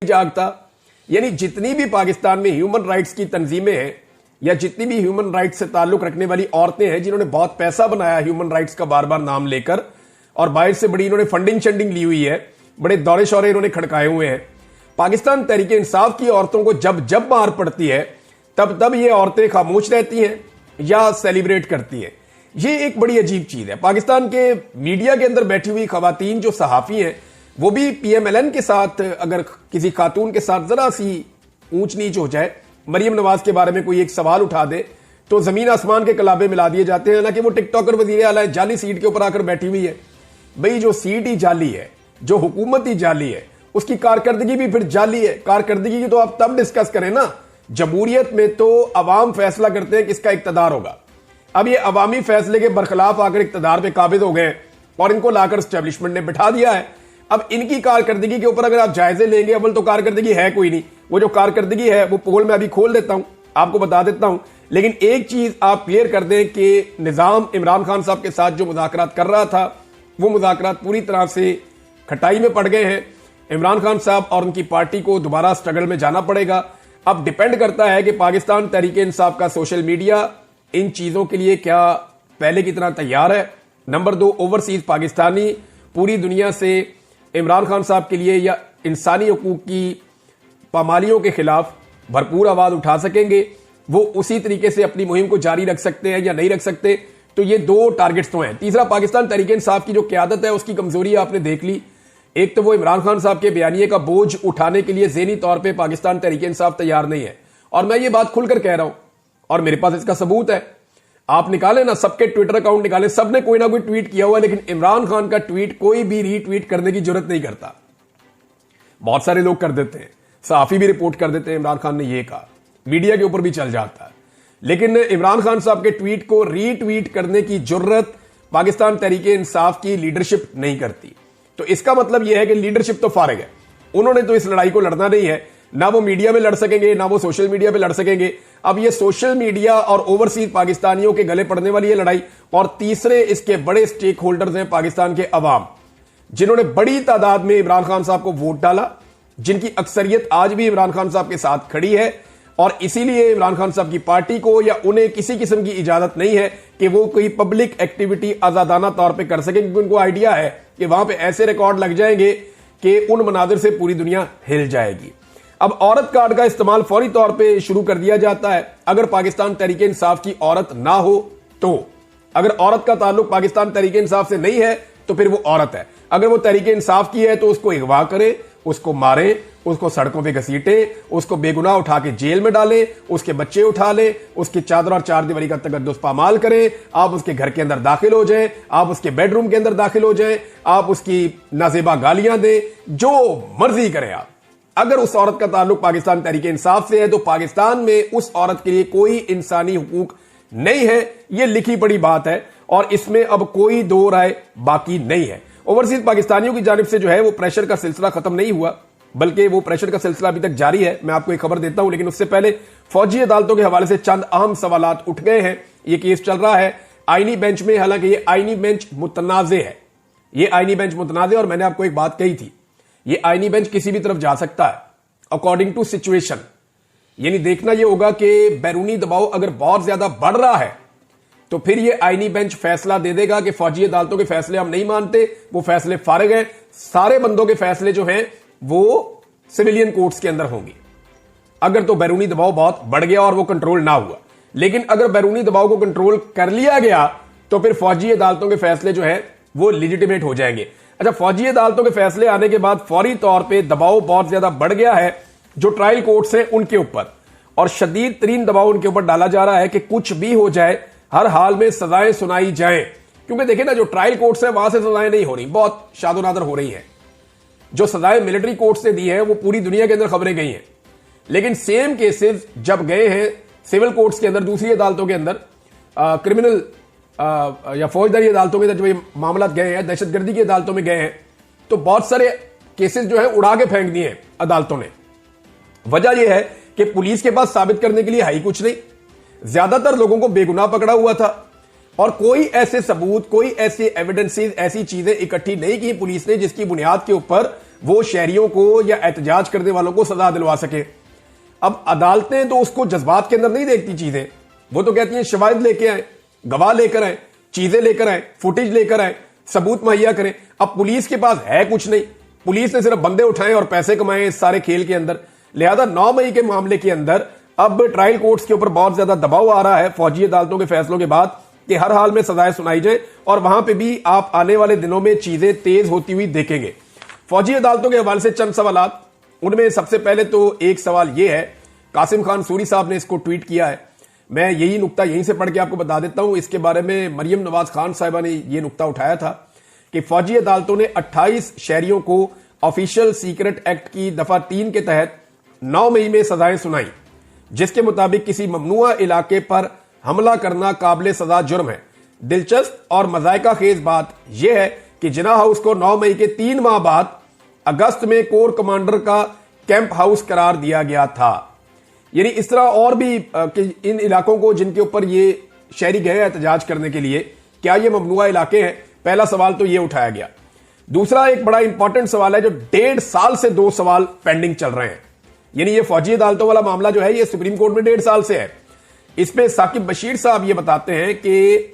जागता। यानी जितनी भी पाकिस्तान में ह्यूमन राइट्स की तंजीमें हैं या जितनी भी ह्यूमन राइट्स से ताल्लुक रखने वाली औरतें हैं जिन्होंने बहुत पैसा बनाया ह्यूमन राइट्स का बार बार नाम लेकर और बाहर से बड़ी इन्होंने फंडिंग शंडिंग ली हुई है, बड़े दौरे शौरे इन्होंने खड़काए हुए हैं, पाकिस्तान तहरीक इंसाफ की औरतों को जब जब मार पड़ती है तब तब ये औरतें खामोश रहती हैं या सेलिब्रेट करती हैं। ये एक बड़ी अजीब चीज है। पाकिस्तान के मीडिया के अंदर बैठी हुई खवातीन जो सहाफी हैं वो भी पीएमएलएन के साथ अगर किसी खातून के साथ जरा सी ऊंच नीच हो जाए, मरियम नवाज के बारे में कोई एक सवाल उठा दे तो जमीन आसमान के कलाबे मिला दिए जाते हैं। हालांकि वो टिकटॉकर वजीर आला है, जाली सीट के ऊपर आकर बैठी हुई है। भाई जो सीट ही जाली है, जो हुकूमत ही जाली है, उसकी कारकर्दगी भी फिर जाली है। कारकर्दगी की तो आप तब डिस्कस करें ना, जमहूरियत में तो अवाम फैसला करते हैं किसका इक्तदार होगा। अब ये अवामी फैसले के बरखिलाफ आकर इक्तदार पे काबिज हो गए और इनको लाकर स्टैब्लिशमेंट ने बिठा दिया है। अब इनकी कारकर्दगी के ऊपर अगर आप जायजे लेंगे, अव्वल तो कारकर्दगी है कोई नहीं। वो जो कारकर्दगी है वो पोल में अभी खोल देता हूं, आपको बता देता हूं। लेकिन एक चीज आप क्लियर कर दें कि निजाम इमरान खान साहब के साथ जो मुज़ाकरात कर रहा था वो मुज़ाकरात पूरी तरह से खटाई में पड़ गए हैं। इमरान खान साहब और उनकी पार्टी को दोबारा स्ट्रगल में जाना पड़ेगा। अब डिपेंड करता है कि पाकिस्तान तहरीक इंसाफ का सोशल मीडिया इन चीजों के लिए क्या पहले की तरह तैयार है। नंबर 2, ओवरसीज पाकिस्तानी पूरी दुनिया से इमरान खान साहब के लिए या इंसानी हकूक की पामालियों के खिलाफ भरपूर आवाज उठा सकेंगे, वो उसी तरीके से अपनी मुहिम को जारी रख सकते हैं या नहीं रख सकते। तो ये दो टारगेट्स तो हैं। तीसरा, पाकिस्तान तहरीक इंसाफ की जो क्यादत है उसकी कमजोरी आपने देख ली। एक तो वो इमरान खान साहब के बयानिए का बोझ उठाने के लिए ज़हनी तौर पर पाकिस्तान तहरीक इंसाफ तैयार नहीं है। और मैं ये बात खुलकर कह रहा हूं और मेरे पास इसका सबूत है। आप निकालें ना, सबके ट्विटर अकाउंट निकालें, सबने कोई ना कोई ट्वीट किया हुआ है, लेकिन इमरान खान का ट्वीट कोई भी रीट्वीट करने की जरूरत नहीं करता। बहुत सारे लोग कर देते हैं, सहाफी भी रिपोर्ट कर देते हैं इमरान खान ने ये कहा, मीडिया के ऊपर भी चल जाता है। लेकिन इमरान खान साहब के ट्वीट को रीट्वीट करने की जरूरत पाकिस्तान तहरीक इंसाफ की लीडरशिप नहीं करती। तो इसका मतलब यह है कि लीडरशिप तो फारिग है, उन्होंने तो इस लड़ाई को लड़ना नहीं है। ना वो मीडिया में लड़ सकेंगे, ना वो सोशल मीडिया पे लड़ सकेंगे। अब ये सोशल मीडिया और ओवरसीज पाकिस्तानियों के गले पड़ने वाली है लड़ाई। और तीसरे इसके बड़े स्टेक होल्डर्स हैं पाकिस्तान के अवाम, जिन्होंने बड़ी तादाद में इमरान खान साहब को वोट डाला, जिनकी अक्सरियत आज भी इमरान खान साहब के साथ खड़ी है। और इसीलिए इमरान खान साहब की पार्टी को या उन्हें किसी किस्म की इजाजत नहीं है कि वो कोई पब्लिक एक्टिविटी आजादाना तौर पर कर सके, क्योंकि उनको आइडिया है कि वहां पर ऐसे रिकॉर्ड लग जाएंगे कि उन मनाजिर से पूरी दुनिया हिल जाएगी। अब औरत कार्ड का इस्तेमाल फौरी तौर पे शुरू कर दिया जाता है। अगर पाकिस्तान तहरीक इंसाफ की औरत ना हो तो, अगर औरत का ताल्लुक पाकिस्तान तहरीक इंसाफ से नहीं है तो फिर वो औरत है। अगर वो तहरीक इंसाफ की है तो उसको अगवा करें, उसको मारें, उसको सड़कों पे घसीटें, उसको बेगुनाह उठा के जेल में डालें, उसके बच्चे उठा लें, उसकी चादर और चार दीवारी का तगद्दुस पामाल करें, आप उसके घर के अंदर दाखिल हो जाएं, आप उसके बेडरूम के अंदर दाखिल हो जाएं, आप उसकी नाजेबा गालियां दें, जो मर्जी करें आप। अगर उस औरत का ताल्लुक पाकिस्तान तहरीक इंसाफ से है तो पाकिस्तान में उस औरत के लिए कोई इंसानी हुकूक नहीं है। यह लिखी पड़ी बात है और इसमें अब कोई दो राय बाकी नहीं है। ओवरसीज पाकिस्तानियों की जानिब से जो है वो प्रेशर का सिलसिला खत्म नहीं हुआ, बल्कि वो प्रेशर का सिलसिला अभी तक जारी है। मैं आपको एक खबर देता हूं, लेकिन उससे पहले फौजी अदालतों के हवाले से चंद अहम सवालात उठ गए हैं। ये केस चल रहा है आईनी बेंच में, हालांकि ये आईनी बेंच मुतनाज़े है। ये आईनी बेंच मुतनाज़े, और मैंने आपको एक बात कही थी, ये आईनी बेंच किसी भी तरफ जा सकता है अकॉर्डिंग टू सिचुएशन। यानी देखना यह होगा कि बैरूनी दबाव अगर बहुत ज्यादा बढ़ रहा है तो फिर ये आईनी बेंच फैसला दे देगा कि फौजी अदालतों के फैसले हम नहीं मानते, वो फैसले फारिग हैं। सारे बंदों के फैसले जो हैं वो सिविलियन कोर्ट्स के अंदर होंगे, अगर तो बैरूनी दबाव बहुत बढ़ गया और वो कंट्रोल ना हुआ। लेकिन अगर बैरूनी दबाव को कंट्रोल कर लिया गया तो फिर फौजी अदालतों के फैसले जो है वो लिजिटिमेट हो जाएंगे। अच्छा, फौजी अदालतों के फैसले आने के बाद फौरी तौर पे दबाव बहुत ज्यादा बढ़ गया है जो ट्रायल कोर्ट्स हैं उनके ऊपर, और शदीद तरीन दबाव उनके ऊपर डाला जा रहा है कि कुछ भी हो जाए हर हाल में सजाएं सुनाई जाएं। क्योंकि देखिए ना, जो ट्रायल कोर्ट्स हैं वहां से सजाएं नहीं हो रही, बहुत शादोनादर हो रही हैं। जो सजाएं मिलिट्री कोर्ट से दी है वो पूरी दुनिया के अंदर खबरें गई हैं, लेकिन सेम केसेस जब गए हैं सिविल कोर्ट्स के अंदर, दूसरी अदालतों के अंदर, क्रिमिनल या फौजदारी अदालतों में जब ये मामला गए हैं, दहशतगर्दी की अदालतों में गए हैं, तो बहुत सारे केसेस जो है उड़ा के फेंक दिए हैं अदालतों ने। वजह यह है कि पुलिस के पास साबित करने के लिए है ही कुछ नहीं। ज्यादातर लोगों को बेगुनाह पकड़ा हुआ था और कोई ऐसे सबूत, कोई ऐसे एविडेंसेस, ऐसी चीजें इकट्ठी नहीं की पुलिस ने जिसकी बुनियाद के ऊपर वो शहरियों को या एहतजाज करने वालों को सजा दिलवा सके। अब अदालतें तो उसको जज्बात के अंदर नहीं देखती चीजें, वो तो कहती हैं शवाहिद लेके आए, गवाह लेकर आए, चीजें लेकर आए, फुटेज लेकर आए, सबूत मुहैया करें। अब पुलिस के पास है कुछ नहीं, पुलिस ने सिर्फ बंदे उठाए और पैसे कमाए इस सारे खेल के अंदर। लिहाजा 9 मई के मामले के अंदर अब ट्रायल कोर्ट्स के ऊपर बहुत ज्यादा दबाव आ रहा है फौजी अदालतों के फैसलों के बाद कि हर हाल में सजाएं सुनाई जाए, और वहां पे भी आप आने वाले दिनों में चीजें तेज होती हुई देखेंगे। फौजी अदालतों के हवाले से चंद सवालात, उनमें सबसे पहले तो एक सवाल यह है, कासिम खान सूरी साहब ने इसको ट्वीट किया है, मैं यही नुक्ता यहीं से पढ़ के आपको बता देता हूं। इसके बारे में मरियम नवाज खान साहिबा ने यह नुक्ता उठाया था कि फौजी अदालतों ने 28 शहरियों को ऑफिशियल सीक्रेट एक्ट की दफा 3 के तहत 9 मई में सजाएं सुनाई, जिसके मुताबिक किसी ममनुआ इलाके पर हमला करना काबिल सजा जुर्म है। दिलचस्प और मजायका खेज बात यह है कि जिना हाउस को 9 मई के 3 माह बाद अगस्त में कोर कमांडर का कैंप हाउस करार दिया गया था। यानी इस तरह और भी इन इलाकों को जिनके ऊपर ये शहरी गए एहतजाज करने के लिए, क्या ये ममनुआ इलाके हैं? पहला सवाल तो ये उठाया गया। दूसरा एक बड़ा इंपॉर्टेंट सवाल है जो 1.5 साल से 2 सवाल पेंडिंग चल रहे हैं। यानी ये फौजी अदालतों वाला मामला जो है ये सुप्रीम कोर्ट में 1.5 साल से है। इसमें साकिब बशीर साहब ये बताते हैं कि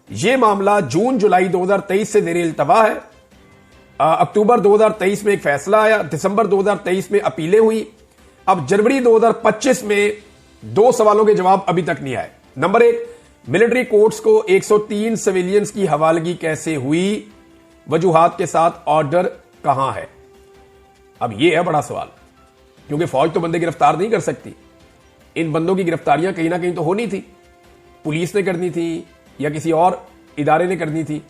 ये मामला जून जुलाई 2023 से ज़ेरे इल्तवा है। अक्टूबर 2023 में एक फैसला आया, दिसंबर 2023 में अपीलें हुई, अब जनवरी 2025 में 2 सवालों के जवाब अभी तक नहीं आए। नंबर 1, मिलिट्री कोर्ट्स को 103 सिविलियंस की हवालगी कैसे हुई, वजूहात के साथ ऑर्डर कहां है? अब यह है बड़ा सवाल, क्योंकि फौज तो बंदे गिरफ्तार नहीं कर सकती। इन बंदों की गिरफ्तारियां कहीं ना कहीं तो होनी थी, पुलिस ने करनी थी या किसी और इदारे ने करनी थी,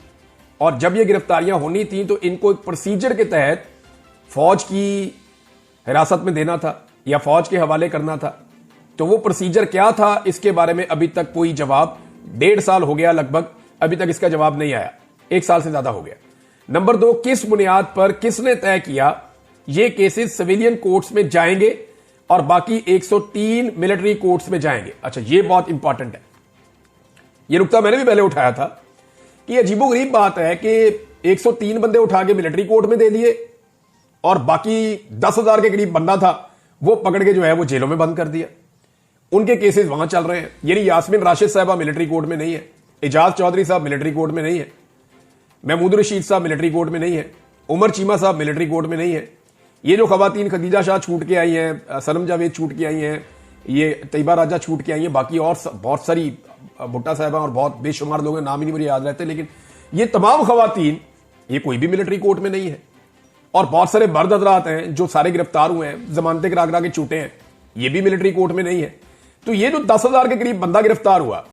और जब ये गिरफ्तारियां होनी थी तो इनको एक प्रोसीजर के तहत फौज की हिरासत में देना था या फौज के हवाले करना था। तो वो प्रोसीजर क्या था, इसके बारे में अभी तक कोई जवाब, 1.5 साल हो गया लगभग, अभी तक इसका जवाब नहीं आया, 1 साल से ज्यादा हो गया। नंबर 2, किस बुनियाद पर, किसने तय किया ये केसेस सिविलियन कोर्ट्स में जाएंगे और बाकी 103 मिलिट्री कोर्ट्स में जाएंगे? अच्छा, ये बहुत इंपॉर्टेंट है। ये नुकता मैंने भी पहले उठाया था कि अजीबोगरीब बात है कि 103 बंदे उठा के मिलिट्री कोर्ट में दे दिए और बाकी 10,000 के करीब बंदा था वो पकड़ के जो है वो जेलों में बंद कर दिया। उनके केसेस वहां चल रहे हैं। यानी यास्मीन राशिद साहबा मिलिट्री कोर्ट में नहीं है, एजाज चौधरी साहब मिलिट्री कोर्ट में नहीं है, महमूद रशीद साहब मिलिट्री कोर्ट में नहीं है, उमर चीमा साहब मिलिट्री कोर्ट में नहीं है। ये जो खवातीन खदीजा शाह छूट के आई हैं, सनम जावेद छूट के आई हैं, ये तैयबा राजा छूट के आई हैं, बाकी और बहुत सारी भुट्टा साहबा और बहुत बेशुमार लोग हैं, नाम ही नहीं मुझे याद रहते, लेकिन ये तमाम खवातीन ये कोई भी मिलिट्री कोर्ट में नहीं है। और बहुत सारे मर्द हजरात हैं जो सारे गिरफ्तार हुए हैं, जमानतें करा करा के छूटे हैं, ये भी मिलिट्री कोर्ट में नहीं है। तो ये जो 10,000 के करीब बंदा गिरफ्तार हुआ,